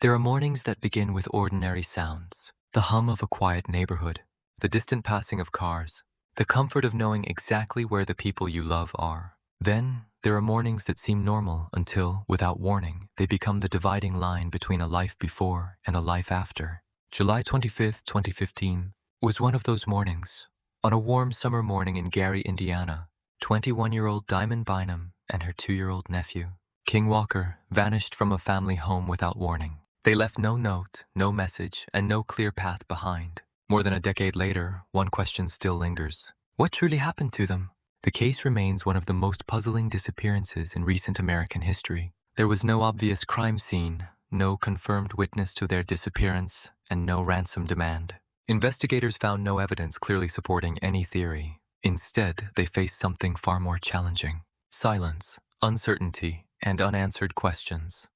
There are mornings that begin with ordinary sounds, the hum of a quiet neighborhood, the distant passing of cars, the comfort of knowing exactly where the people you love are. Then, there are mornings that seem normal until, without warning, they become the dividing line between a life before and a life after. July 25th, 2015, was one of those mornings. On a warm summer morning in Gary, Indiana, 21-year-old Diamond Bynum and her 2-year-old nephew, King Walker, vanished from a family home without warning. They left no note, no message, and no clear path behind. More than a decade later, one question still lingers. What truly happened to them? The case remains one of the most puzzling disappearances in recent American history. There was no obvious crime scene, no confirmed witness to their disappearance, and no ransom demand. Investigators found no evidence clearly supporting any theory. Instead, they faced something far more challenging: silence, uncertainty, and unanswered questions.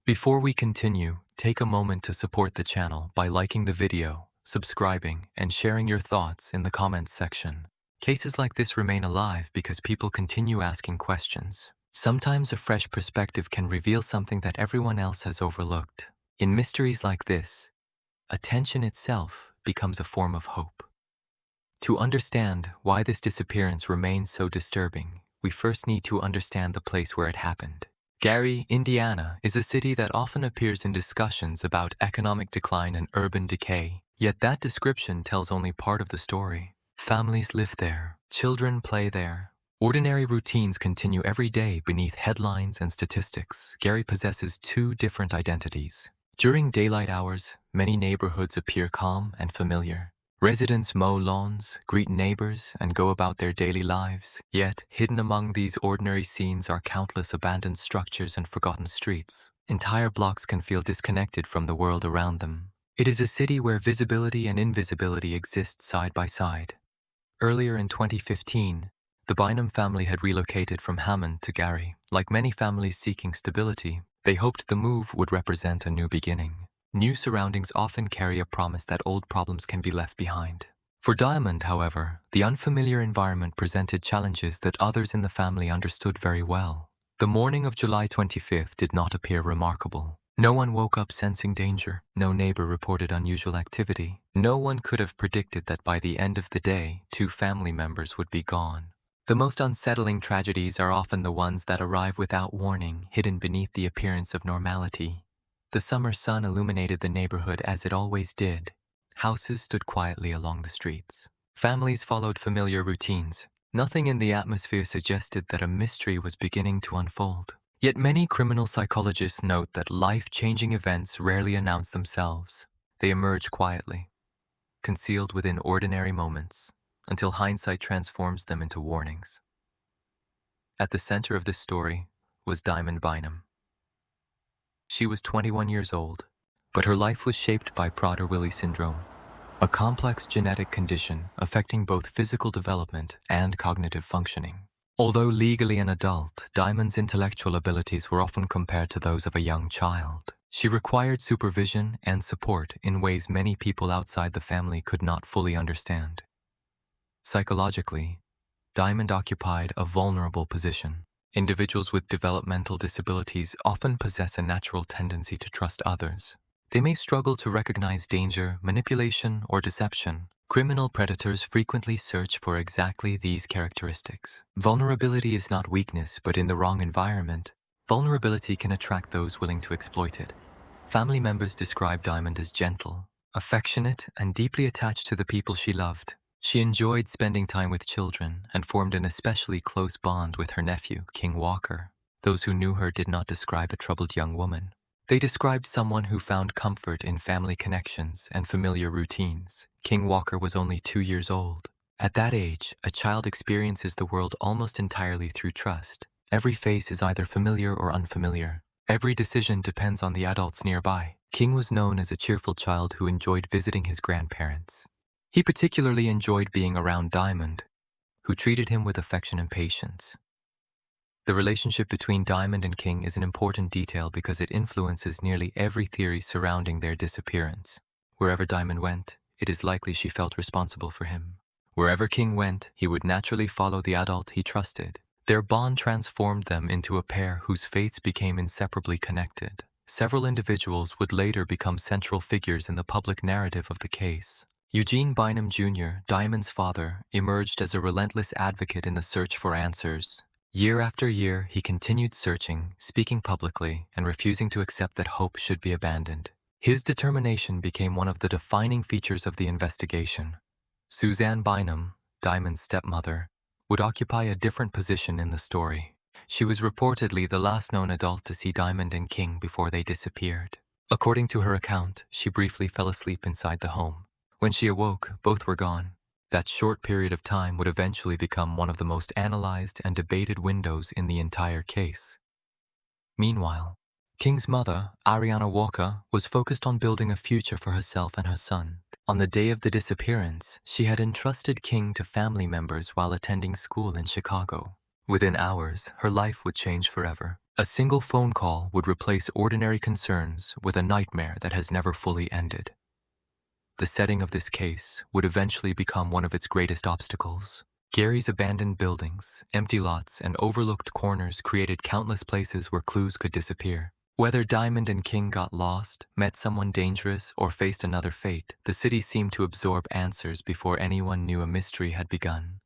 Before we continue, take a moment to support the channel by liking the video, subscribing, and sharing your thoughts in the comments section. Cases like this remain alive because people continue asking questions. Sometimes a fresh perspective can reveal something that everyone else has overlooked. In mysteries like this, attention itself becomes a form of hope. To understand why this disappearance remains so disturbing, we first need to understand the place where it happened. Gary, Indiana, is a city that often appears in discussions about economic decline and urban decay. Yet that description tells only part of the story. Families live there, children play there. Ordinary routines continue every day beneath headlines and statistics. Gary possesses two different identities. During daylight hours, many neighborhoods appear calm and familiar. Residents mow lawns, greet neighbors, and go about their daily lives. Yet, hidden among these ordinary scenes are countless abandoned structures and forgotten streets. Entire blocks can feel disconnected from the world around them. It is a city where visibility and invisibility exist side by side. Earlier in 2015, the Bynum family had relocated from Hammond to Gary. Like many families seeking stability, they hoped the move would represent a new beginning. New surroundings often carry a promise that old problems can be left behind. For Diamond, however, the unfamiliar environment presented challenges that others in the family understood very well. The morning of July 25th did not appear remarkable. No one woke up sensing danger. No neighbor reported unusual activity. No one could have predicted that by the end of the day, 2 family members would be gone. The most unsettling tragedies are often the ones that arrive without warning, hidden beneath the appearance of normality. The summer sun illuminated the neighborhood as it always did. Houses stood quietly along the streets. Families followed familiar routines. Nothing in the atmosphere suggested that a mystery was beginning to unfold. Yet many criminal psychologists note that life-changing events rarely announce themselves. They emerge quietly, concealed within ordinary moments, until hindsight transforms them into warnings. At the center of this story was Diamond Bynum. She was 21 years old, but her life was shaped by Prader-Willi syndrome, a complex genetic condition affecting both physical development and cognitive functioning. Although legally an adult, Diamond's intellectual abilities were often compared to those of a young child. She required supervision and support in ways many people outside the family could not fully understand. Psychologically, Diamond occupied a vulnerable position. Individuals with developmental disabilities often possess a natural tendency to trust others. They may struggle to recognize danger, manipulation, or deception. Criminal predators frequently search for exactly these characteristics. Vulnerability is not weakness, but in the wrong environment, vulnerability can attract those willing to exploit it. Family members describe Diamond as gentle, affectionate, and deeply attached to the people she loved. She enjoyed spending time with children and formed an especially close bond with her nephew, King Walker. Those who knew her did not describe a troubled young woman. They described someone who found comfort in family connections and familiar routines. King Walker was only 2 years old. At that age, a child experiences the world almost entirely through trust. Every face is either familiar or unfamiliar. Every decision depends on the adults nearby. King was known as a cheerful child who enjoyed visiting his grandparents. He particularly enjoyed being around Diamond, who treated him with affection and patience. The relationship between Diamond and King is an important detail because it influences nearly every theory surrounding their disappearance. Wherever Diamond went, it is likely she felt responsible for him. Wherever King went, he would naturally follow the adult he trusted. Their bond transformed them into a pair whose fates became inseparably connected. several individuals would later become central figures in the public narrative of the case. Eugene Bynum Jr., Diamond's father, emerged as a relentless advocate in the search for answers. Year after year, he continued searching, speaking publicly, and refusing to accept that hope should be abandoned. His determination became one of the defining features of the investigation. Suzanne Bynum, Diamond's stepmother, would occupy a different position in the story. She was reportedly the last known adult to see Diamond and King before they disappeared. According to her account, she briefly fell asleep inside the home. When she awoke, both were gone. That short period of time would eventually become one of the most analyzed and debated windows in the entire case. Meanwhile, King's mother, Ariana Walker, was focused on building a future for herself and her son. On the day of the disappearance, she had entrusted King to family members while attending school in Chicago. Within hours, her life would change forever. A single phone call would replace ordinary concerns with a nightmare that has never fully ended. The setting of this case would eventually become one of its greatest obstacles. Gary's abandoned buildings, empty lots, and overlooked corners created countless places where clues could disappear. Whether Diamond and King got lost, met someone dangerous, or faced another fate, the city seemed to absorb answers before anyone knew a mystery had begun.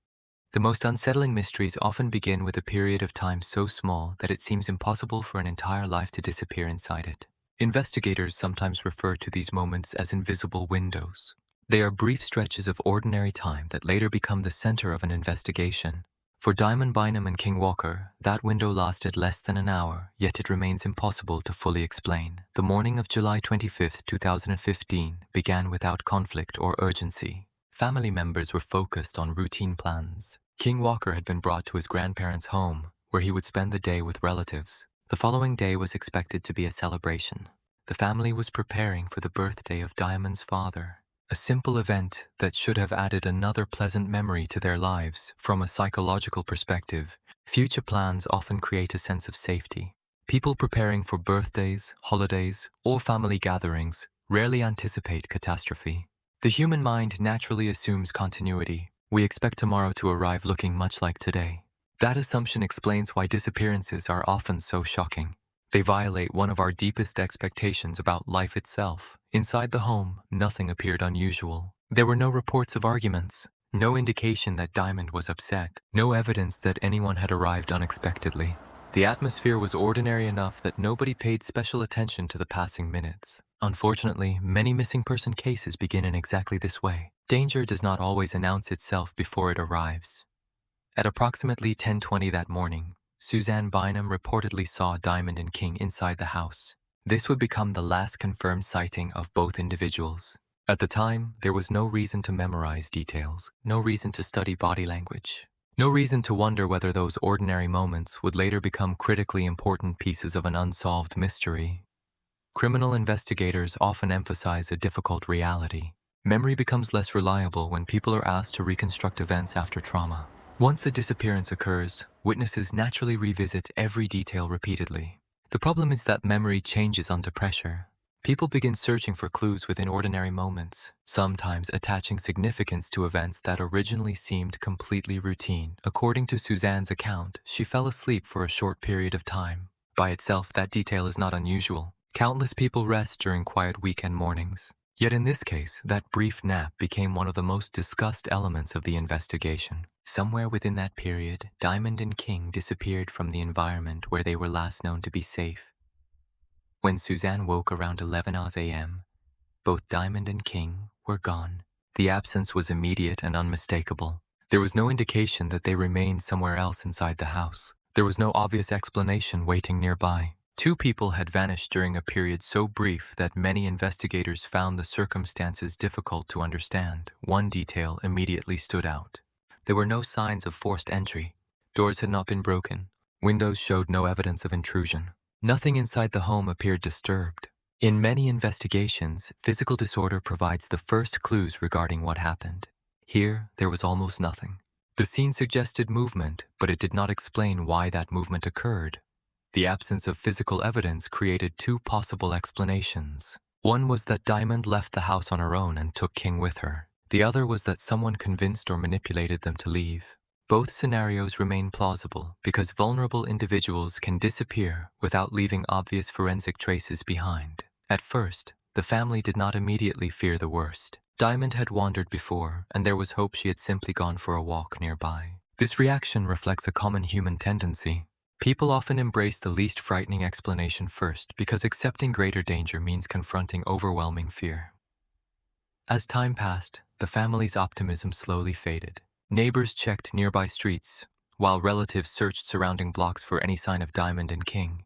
The most unsettling mysteries often begin with a period of time so small that it seems impossible for an entire life to disappear inside it. Investigators sometimes refer to these moments as invisible windows. They are brief stretches of ordinary time that later become the center of an investigation. For Diamond Bynum and King Walker, that window lasted less than an hour, yet it remains impossible to fully explain. The morning of July 25, 2015 began without conflict or urgency. Family members were focused on routine plans. King Walker had been brought to his grandparents' home, where he would spend the day with relatives. The following day was expected to be a celebration. The family was preparing for the birthday of Diamond's father. A simple event that should have added another pleasant memory to their lives. From a psychological perspective, future plans often create a sense of safety. People preparing for birthdays, holidays, or family gatherings rarely anticipate catastrophe. The human mind naturally assumes continuity. We expect tomorrow to arrive looking much like today. That assumption explains why disappearances are often so shocking. They violate one of our deepest expectations about life itself. Inside the home, nothing appeared unusual. There were no reports of arguments, no indication that Diamond was upset, no evidence that anyone had arrived unexpectedly. The atmosphere was ordinary enough that nobody paid special attention to the passing minutes. Unfortunately, many missing person cases begin in exactly this way. Danger does not always announce itself before it arrives. At approximately 10:20 that morning, Suzanne Bynum reportedly saw Diamond and King inside the house. This would become the last confirmed sighting of both individuals. At the time, there was no reason to memorize details, no reason to study body language, no reason to wonder whether those ordinary moments would later become critically important pieces of an unsolved mystery. Criminal investigators often emphasize a difficult reality. Memory becomes less reliable when people are asked to reconstruct events after trauma. Once a disappearance occurs, witnesses naturally revisit every detail repeatedly. The problem is that memory changes under pressure. People begin searching for clues within ordinary moments, sometimes attaching significance to events that originally seemed completely routine. According to Suzanne's account, she fell asleep for a short period of time. By itself, that detail is not unusual. Countless people rest during quiet weekend mornings. Yet in this case, that brief nap became one of the most discussed elements of the investigation. Somewhere within that period, Diamond and King disappeared from the environment where they were last known to be safe. When Suzanne woke around 11 a.m., both Diamond and King were gone. The absence was immediate and unmistakable. There was no indication that they remained somewhere else inside the house. There was no obvious explanation waiting nearby. Two people had vanished during a period so brief that many investigators found the circumstances difficult to understand. One detail immediately stood out. There were no signs of forced entry. Doors had not been broken. Windows showed no evidence of intrusion. Nothing inside the home appeared disturbed. In many investigations, physical disorder provides the first clues regarding what happened. Here, there was almost nothing. The scene suggested movement, but it did not explain why that movement occurred. The absence of physical evidence created two possible explanations. One was that Diamond left the house on her own and took King with her. The other was that someone convinced or manipulated them to leave. Both scenarios remain plausible because vulnerable individuals can disappear without leaving obvious forensic traces behind. At first, the family did not immediately fear the worst. Diamond had wandered before, and there was hope she had simply gone for a walk nearby. This reaction reflects a common human tendency. People often embrace the least frightening explanation first because accepting greater danger means confronting overwhelming fear. As time passed, the family's optimism slowly faded. Neighbors checked nearby streets, while relatives searched surrounding blocks for any sign of Diamond and King.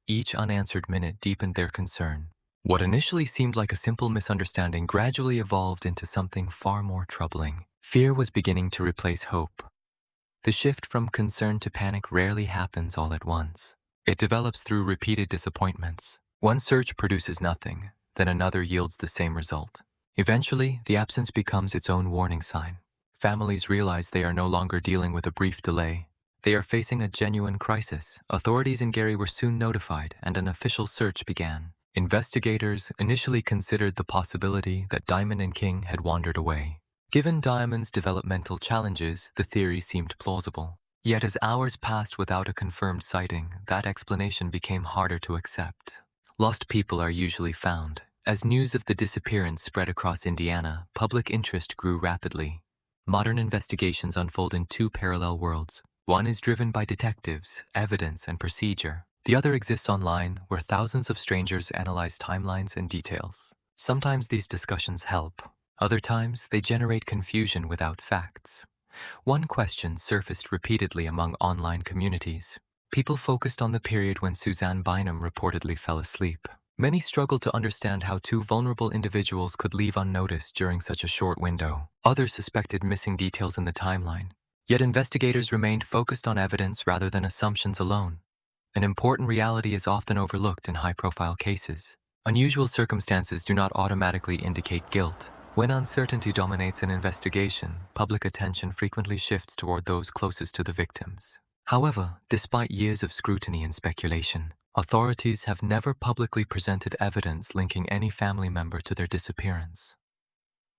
Each unanswered minute deepened their concern. What initially seemed like a simple misunderstanding gradually evolved into something far more troubling. Fear was beginning to replace hope. The shift from concern to panic rarely happens all at once. It develops through repeated disappointments. One search produces nothing, then another yields the same result. Eventually, the absence becomes its own warning sign. Families realize they are no longer dealing with a brief delay. They are facing a genuine crisis. Authorities in Gary were soon notified, and an official search began. Investigators initially considered the possibility that Diamond and King had wandered away. Given Diamond's developmental challenges, the theory seemed plausible. Yet as hours passed without a confirmed sighting, that explanation became harder to accept. Lost people are usually found. As news of the disappearance spread across Indiana, public interest grew rapidly. Modern investigations unfold in two parallel worlds. One is driven by detectives, evidence, and procedure. The other exists online, where thousands of strangers analyze timelines and details. Sometimes these discussions help. Other times, they generate confusion without facts. One question surfaced repeatedly among online communities. People focused on the period when Suzanne Bynum reportedly fell asleep. Many struggled to understand how two vulnerable individuals could leave unnoticed during such a short window. Others suspected missing details in the timeline. Yet investigators remained focused on evidence rather than assumptions alone. An important reality is often overlooked in high-profile cases. Unusual circumstances do not automatically indicate guilt. When uncertainty dominates an investigation, public attention frequently shifts toward those closest to the victims. However, despite years of scrutiny and speculation, authorities have never publicly presented evidence linking any family member to their disappearance.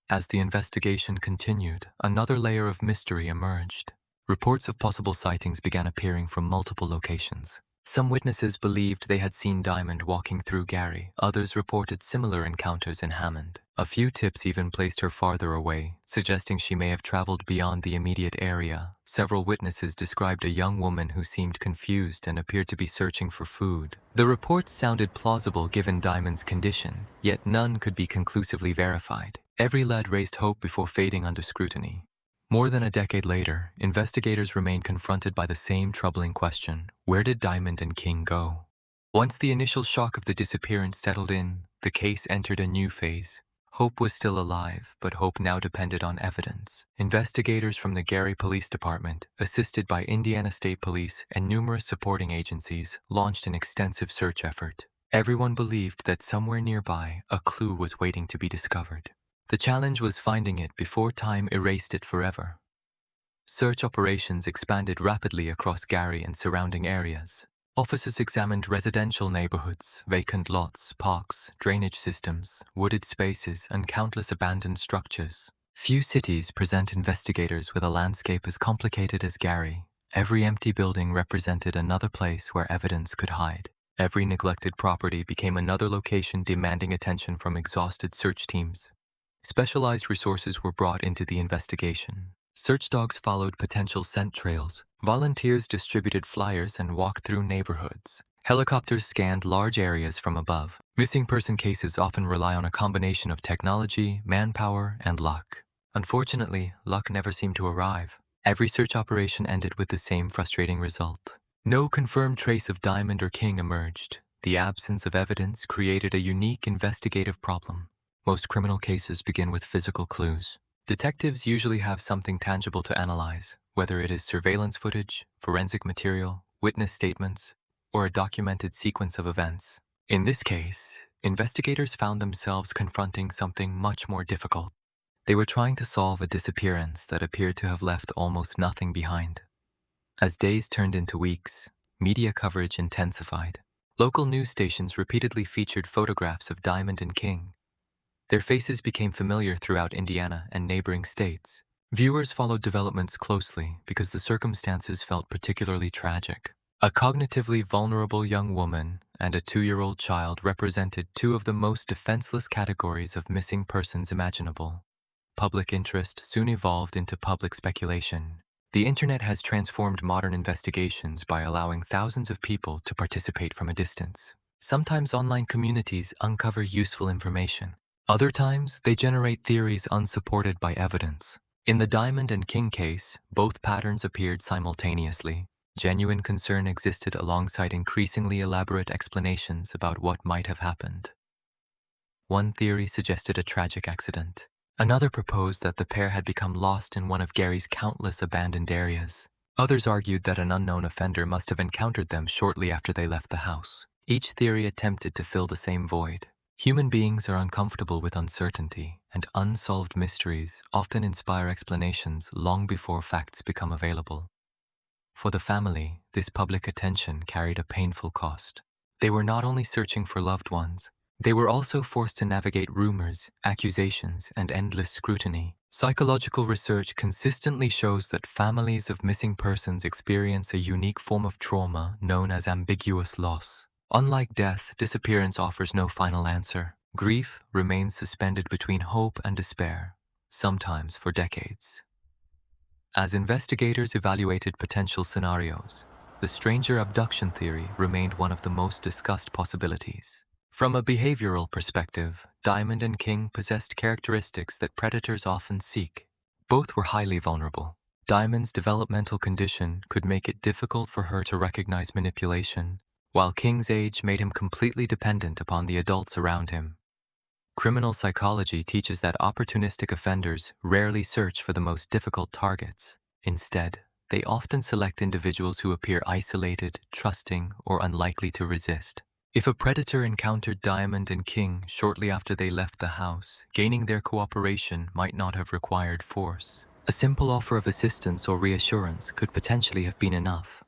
As the investigation continued, another layer of mystery emerged. Reports of possible sightings began appearing from multiple locations. Some witnesses believed they had seen Diamond walking through Gary. Others reported similar encounters in Hammond. A few tips even placed her farther away, suggesting she may have traveled beyond the immediate area. Several witnesses described a young woman who seemed confused and appeared to be searching for food. The reports sounded plausible given Diamond's condition, yet none could be conclusively verified. Every lead raised hope before fading under scrutiny. More than a decade later, investigators remained confronted by the same troubling question: where did Diamond and King go? Once the initial shock of the disappearance settled in, the case entered a new phase. Hope was still alive, but hope now depended on evidence. Investigators from the Gary Police Department, assisted by Indiana State Police and numerous supporting agencies, launched an extensive search effort. Everyone believed that somewhere nearby, a clue was waiting to be discovered. The challenge was finding it before time erased it forever. Search operations expanded rapidly across Gary and surrounding areas. Officers examined residential neighborhoods, vacant lots, parks, drainage systems, wooded spaces, and countless abandoned structures. Few cities present investigators with a landscape as complicated as Gary. Every empty building represented another place where evidence could hide. Every neglected property became another location demanding attention from exhausted search teams. Specialized resources were brought into the investigation. Search dogs followed potential scent trails. Volunteers distributed flyers and walked through neighborhoods. Helicopters scanned large areas from above. Missing person cases often rely on a combination of technology, manpower, and luck. Unfortunately, luck never seemed to arrive. Every search operation ended with the same frustrating result. No confirmed trace of Diamond or King emerged. The absence of evidence created a unique investigative problem. Most criminal cases begin with physical clues. Detectives usually have something tangible to analyze, whether it is surveillance footage, forensic material, witness statements, or a documented sequence of events. In this case, investigators found themselves confronting something much more difficult. They were trying to solve a disappearance that appeared to have left almost nothing behind. As days turned into weeks, media coverage intensified. Local news stations repeatedly featured photographs of Diamond and King. Their faces became familiar throughout Indiana and neighboring states. Viewers followed developments closely because the circumstances felt particularly tragic. A cognitively vulnerable young woman and a 2-year-old child represented two of the most defenseless categories of missing persons imaginable. Public interest soon evolved into public speculation. The internet has transformed modern investigations by allowing thousands of people to participate from a distance. Sometimes online communities uncover useful information. Other times, they generate theories unsupported by evidence. In the Diamond and King case, both patterns appeared simultaneously. Genuine concern existed alongside increasingly elaborate explanations about what might have happened. One theory suggested a tragic accident. Another proposed that the pair had become lost in one of Gary's countless abandoned areas. Others argued that an unknown offender must have encountered them shortly after they left the house. Each theory attempted to fill the same void. Human beings are uncomfortable with uncertainty, and unsolved mysteries often inspire explanations long before facts become available. For the family, this public attention carried a painful cost. They were not only searching for loved ones, they were also forced to navigate rumors, accusations, and endless scrutiny. Psychological research consistently shows that families of missing persons experience a unique form of trauma known as ambiguous loss. Unlike death, disappearance offers no final answer. Grief remains suspended between hope and despair, sometimes for decades. As investigators evaluated potential scenarios, the stranger abduction theory remained one of the most discussed possibilities. From a behavioral perspective, Diamond and King possessed characteristics that predators often seek. Both were highly vulnerable. Diamond's developmental condition could make it difficult for her to recognize manipulation, while King's age made him completely dependent upon the adults around him. Criminal psychology teaches that opportunistic offenders rarely search for the most difficult targets. Instead, they often select individuals who appear isolated, trusting, or unlikely to resist. If a predator encountered Diamond and King shortly after they left the house, gaining their cooperation might not have required force. A simple offer of assistance or reassurance could potentially have been enough.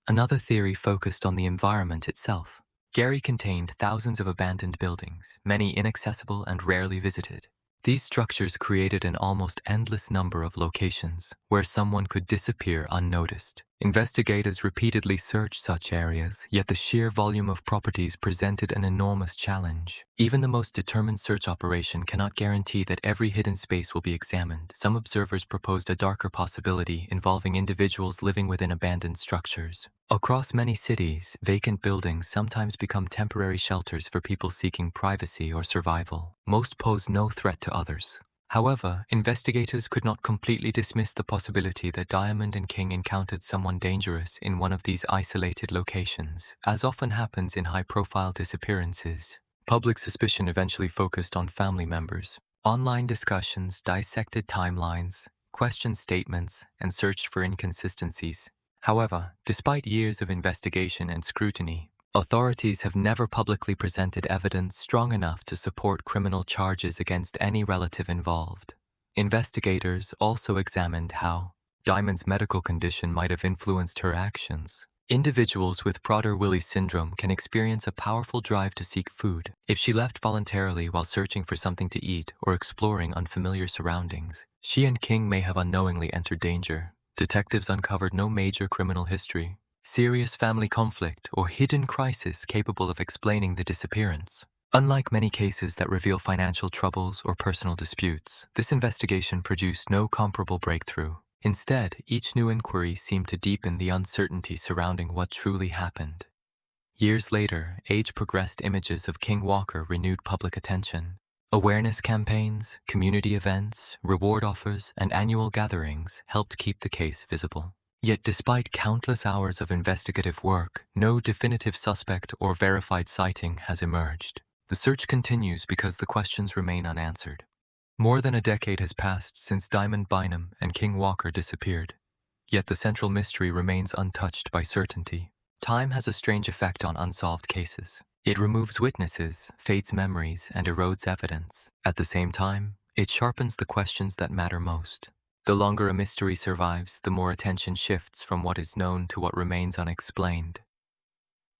Another theory focused on the environment itself. Gary contained thousands of abandoned buildings, many inaccessible and rarely visited. These structures created an almost endless number of locations where someone could disappear unnoticed. Investigators repeatedly searched such areas, yet the sheer volume of properties presented an enormous challenge. Even the most determined search operation cannot guarantee that every hidden space will be examined. Some observers proposed a darker possibility involving individuals living within abandoned structures. Across many cities, vacant buildings sometimes become temporary shelters for people seeking privacy or survival. Most pose no threat to others. However, investigators could not completely dismiss the possibility that Diamond and King encountered someone dangerous in one of these isolated locations, as often happens in high-profile disappearances. Public suspicion eventually focused on family members. Online discussions dissected timelines, questioned statements, and searched for inconsistencies. However, despite years of investigation and scrutiny, authorities have never publicly presented evidence strong enough to support criminal charges against any relative involved. Investigators also examined how Diamond's medical condition might have influenced her actions. Individuals with Prader-Willi syndrome can experience a powerful drive to seek food. If she left voluntarily while searching for something to eat or exploring unfamiliar surroundings, she and King may have unknowingly entered danger. Detectives uncovered no major criminal history, serious family conflict, or hidden crisis capable of explaining the disappearance. Unlike many cases that reveal financial troubles or personal disputes, this investigation produced no comparable breakthrough. Instead, each new inquiry seemed to deepen the uncertainty surrounding what truly happened. Years later, age-progressed images of King Walker renewed public attention. Awareness campaigns, community events, reward offers, and annual gatherings helped keep the case visible. Yet despite countless hours of investigative work, no definitive suspect or verified sighting has emerged. The search continues because the questions remain unanswered. More than a decade has passed since Diamond Bynum and King Walker disappeared, yet the central mystery remains untouched by certainty. Time has a strange effect on unsolved cases. It removes witnesses, fades memories, and erodes evidence. At the same time, it sharpens the questions that matter most. The longer a mystery survives, the more attention shifts from what is known to what remains unexplained.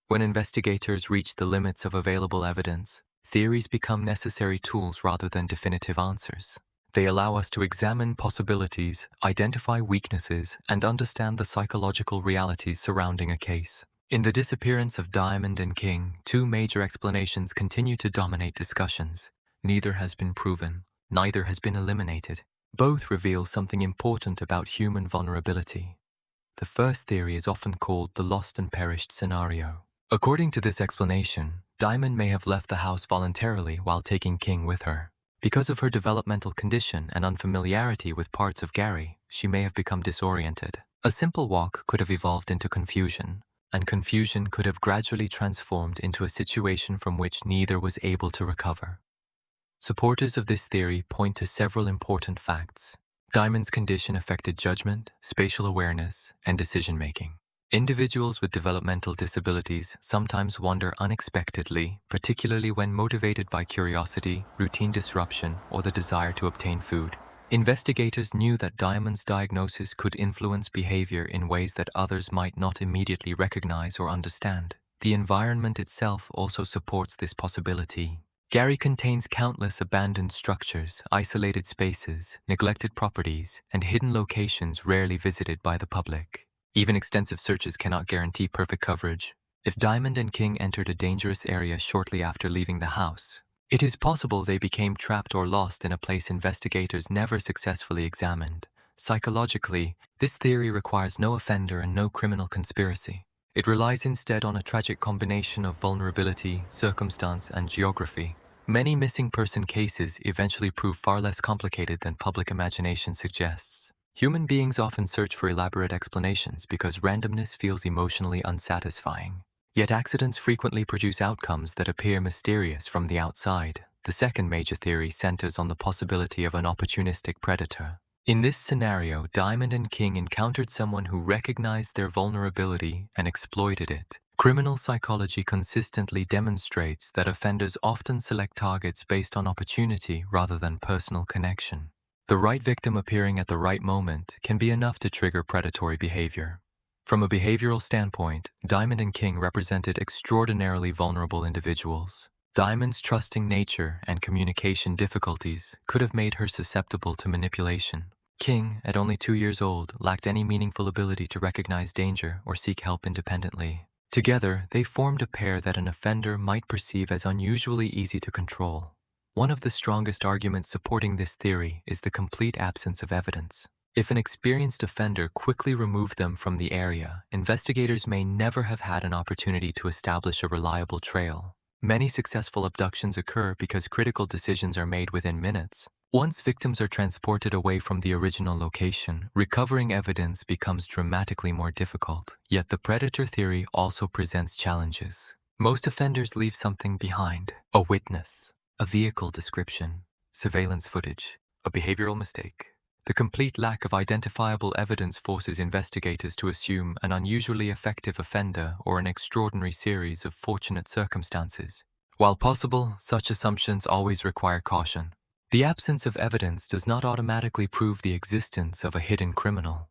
When investigators reach the limits of available evidence, theories become necessary tools rather than definitive answers. They allow us to examine possibilities, identify weaknesses, and understand the psychological realities surrounding a case. In the disappearance of Diamond and King, two major explanations continue to dominate discussions. Neither has been proven, neither has been eliminated. Both reveal something important about human vulnerability. The first theory is often called the lost and perished scenario. According to this explanation, Diamond may have left the house voluntarily while taking King with her. Because of her developmental condition and unfamiliarity with parts of Gary, she may have become disoriented. A simple walk could have evolved into confusion, and confusion could have gradually transformed into a situation from which neither was able to recover. Supporters of this theory point to several important facts. Diamond's condition affected judgment, spatial awareness, and decision-making. Individuals with developmental disabilities sometimes wander unexpectedly, particularly when motivated by curiosity, routine disruption, or the desire to obtain food. Investigators knew that Diamond's diagnosis could influence behavior in ways that others might not immediately recognize or understand. The environment itself also supports this possibility. Gary contains countless abandoned structures, isolated spaces, neglected properties, and hidden locations rarely visited by the public. Even extensive searches cannot guarantee perfect coverage. If Diamond and King entered a dangerous area shortly after leaving the house, it is possible they became trapped or lost in a place investigators never successfully examined. Psychologically, this theory requires no offender and no criminal conspiracy. It relies instead on a tragic combination of vulnerability, circumstance, and geography. Many missing person cases eventually prove far less complicated than public imagination suggests. Human beings often search for elaborate explanations because randomness feels emotionally unsatisfying. Yet accidents frequently produce outcomes that appear mysterious from the outside. The second major theory centers on the possibility of an opportunistic predator. In this scenario, Diamond and King encountered someone who recognized their vulnerability and exploited it. Criminal psychology consistently demonstrates that offenders often select targets based on opportunity rather than personal connection. The right victim appearing at the right moment can be enough to trigger predatory behavior. From a behavioral standpoint, Diamond and King represented extraordinarily vulnerable individuals. Diamond's trusting nature and communication difficulties could have made her susceptible to manipulation. King, at only 2 years old, lacked any meaningful ability to recognize danger or seek help independently. Together, they formed a pair that an offender might perceive as unusually easy to control. One of the strongest arguments supporting this theory is the complete absence of evidence. If an experienced offender quickly removed them from the area, investigators may never have had an opportunity to establish a reliable trail. Many successful abductions occur because critical decisions are made within minutes. Once victims are transported away from the original location, recovering evidence becomes dramatically more difficult. Yet the predator theory also presents challenges. Most offenders leave something behind: a witness, a vehicle description, surveillance footage, a behavioral mistake. The complete lack of identifiable evidence forces investigators to assume an unusually effective offender or an extraordinary series of fortunate circumstances. While possible, such assumptions always require caution. The absence of evidence does not automatically prove the existence of a hidden criminal.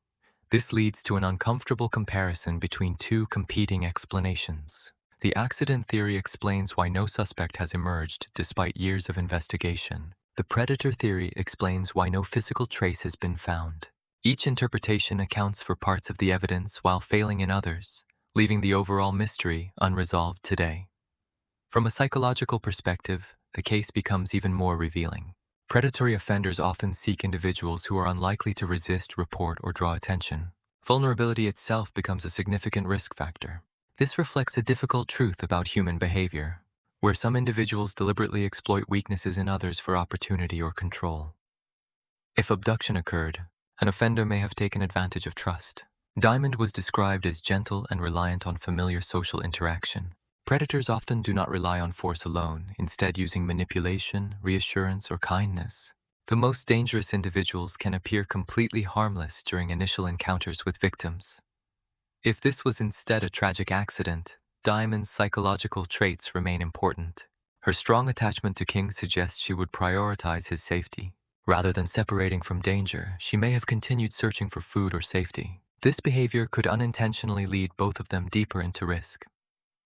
This leads to an uncomfortable comparison between two competing explanations. The accident theory explains why no suspect has emerged despite years of investigation. The predator theory explains why no physical trace has been found. Each interpretation accounts for parts of the evidence while failing in others, leaving the overall mystery unresolved today. From a psychological perspective, the case becomes even more revealing. Predatory offenders often seek individuals who are unlikely to resist, report, or draw attention. Vulnerability itself becomes a significant risk factor. This reflects a difficult truth about human behavior, where some individuals deliberately exploit weaknesses in others for opportunity or control. If abduction occurred, an offender may have taken advantage of trust. Diamond was described as gentle and reliant on familiar social interaction. Predators often do not rely on force alone, instead using manipulation, reassurance, or kindness. The most dangerous individuals can appear completely harmless during initial encounters with victims. If this was instead a tragic accident, Diamond's psychological traits remain important. Her strong attachment to King suggests she would prioritize his safety. Rather than separating from danger, she may have continued searching for food or safety. This behavior could unintentionally lead both of them deeper into risk.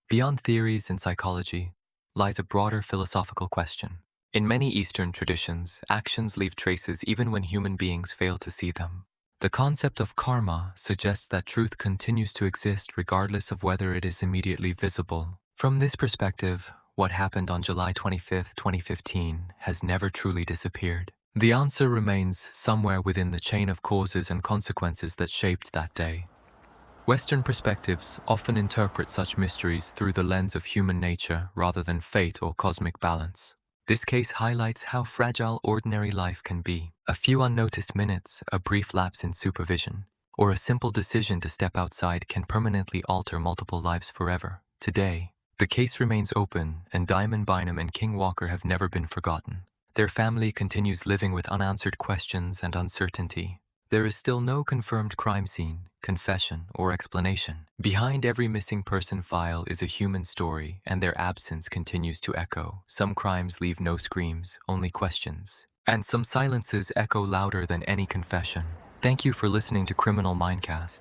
Beyond theories and psychology lies a broader philosophical question. In many Eastern traditions, actions leave traces even when human beings fail to see them. The concept of karma suggests that truth continues to exist regardless of whether it is immediately visible. From this perspective, what happened on July 25, 2015 has never truly disappeared. The answer remains somewhere within the chain of causes and consequences that shaped that day. Western perspectives often interpret such mysteries through the lens of human nature rather than fate or cosmic balance. This case highlights how fragile ordinary life can be. A few unnoticed minutes, a brief lapse in supervision, or a simple decision to step outside can permanently alter multiple lives forever. Today, the case remains open, and Diamond Bynum and King Walker have never been forgotten. Their family continues living with unanswered questions and uncertainty. There is still no confirmed crime scene, confession, or explanation. Behind every missing person file is a human story, and their absence continues to echo. Some crimes leave no screams, only questions. And some silences echo louder than any confession. Thank you for listening to Criminal Mindcast.